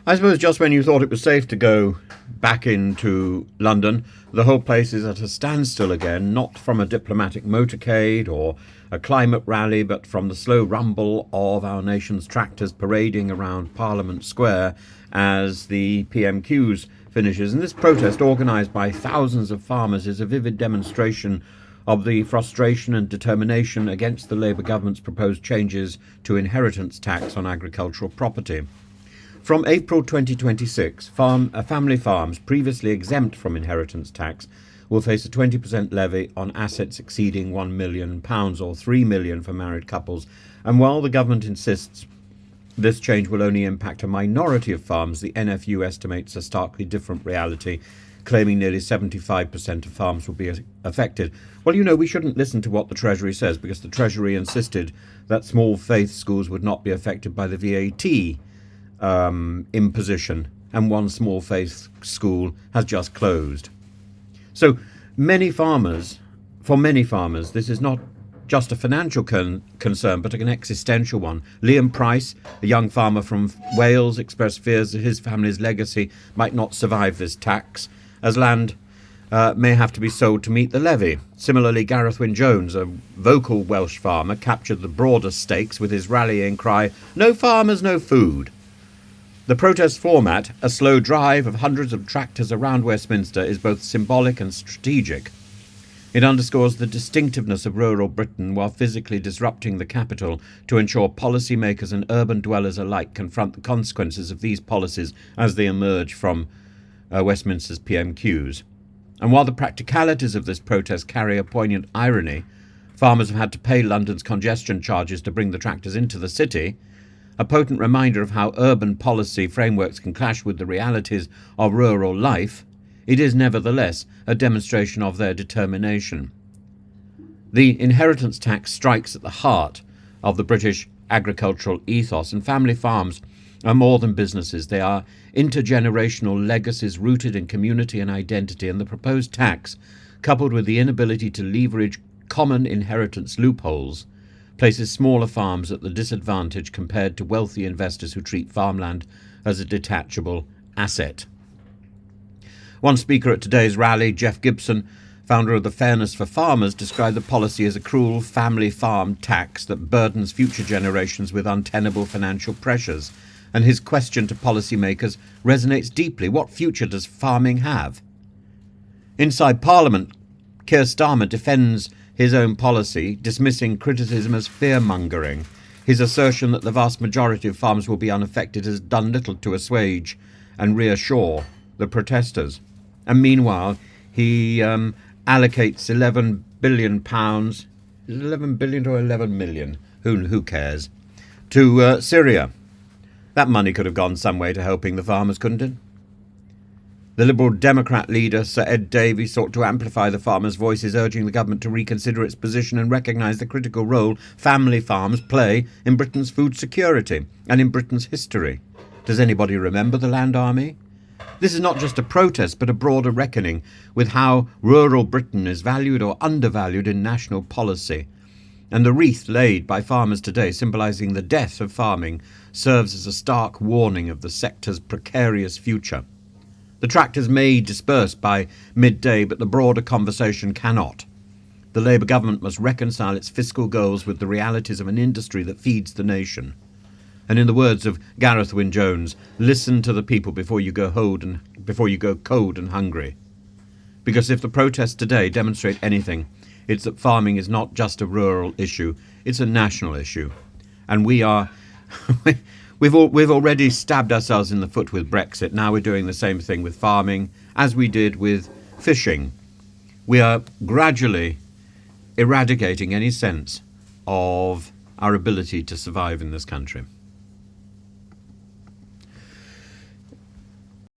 I suppose just when you thought it was safe to go back into London, the whole place is at a standstill again, not from a diplomatic motorcade or a climate rally, but from the slow rumble of our nation's tractors parading around Parliament Square as the PMQs finishes. And this protest, organised by thousands of farmers, is a vivid demonstration of the frustration and determination against the Labour government's proposed changes to inheritance tax on agricultural property. From April 2026, family farms previously exempt from inheritance tax will face a 20% levy on assets exceeding £1 million or £3 million for married couples. And while the government insists this change will only impact a minority of farms, the NFU estimates a starkly different reality, claiming nearly 75% of farms will be affected. Well, we shouldn't listen to what the Treasury says, because the Treasury insisted that small faith schools would not be affected by the VAT imposition, and one small faith school has just closed. So for many farmers, this is not just a financial concern, but an existential one. Liam Price, a young farmer from Wales, expressed fears that his family's legacy might not survive this tax, as land may have to be sold to meet the levy. Similarly, Gareth Wyn-Jones, a vocal Welsh farmer, captured the broader stakes with his rallying cry, "No farmers, no food." The protest format, a slow drive of hundreds of tractors around Westminster, is both symbolic and strategic. It underscores the distinctiveness of rural Britain while physically disrupting the capital to ensure policymakers and urban dwellers alike confront the consequences of these policies as they emerge from Westminster's PMQs. And while the practicalities of this protest carry a poignant irony, farmers have had to pay London's congestion charges to bring the tractors into the city, a potent reminder of how urban policy frameworks can clash with the realities of rural life, it is nevertheless a demonstration of their determination. The inheritance tax strikes at the heart of the British agricultural ethos, and family farms are more than businesses. They are intergenerational legacies rooted in community and identity, and the proposed tax, coupled with the inability to leverage common inheritance loopholes, places smaller farms at the disadvantage compared to wealthy investors who treat farmland as a detachable asset. One speaker at today's rally, Jeff Gibson, founder of the Fairness for Farmers, described the policy as a cruel family farm tax that burdens future generations with untenable financial pressures. And his question to policymakers resonates deeply. What future does farming have? Inside Parliament, Keir Starmer defends his own policy, dismissing criticism as fear-mongering. His assertion that the vast majority of farms will be unaffected has done little to assuage and reassure the protesters. And meanwhile, he allocates £11 billion, is it 11 billion or 11 million? Who cares? To Syria. That money could have gone some way to helping the farmers, couldn't it? The Liberal Democrat leader, Sir Ed Davey, sought to amplify the farmers' voices, urging the government to reconsider its position and recognise the critical role family farms play in Britain's food security and in Britain's history. Does anybody remember the Land Army? This is not just a protest, but a broader reckoning with how rural Britain is valued or undervalued in national policy. And the wreath laid by farmers today, symbolising the death of farming, serves as a stark warning of the sector's precarious future. The tractors may disperse by midday, but the broader conversation cannot. The Labour government must reconcile its fiscal goals with the realities of an industry that feeds the nation. And in the words of Gareth Wyn-Jones, listen to the people before you go cold and hungry. Because if the protests today demonstrate anything, it's that farming is not just a rural issue, it's a national issue. And we've already stabbed ourselves in the foot with Brexit. Now we're doing the same thing with farming, as we did with fishing. We are gradually eradicating any sense of our ability to survive in this country.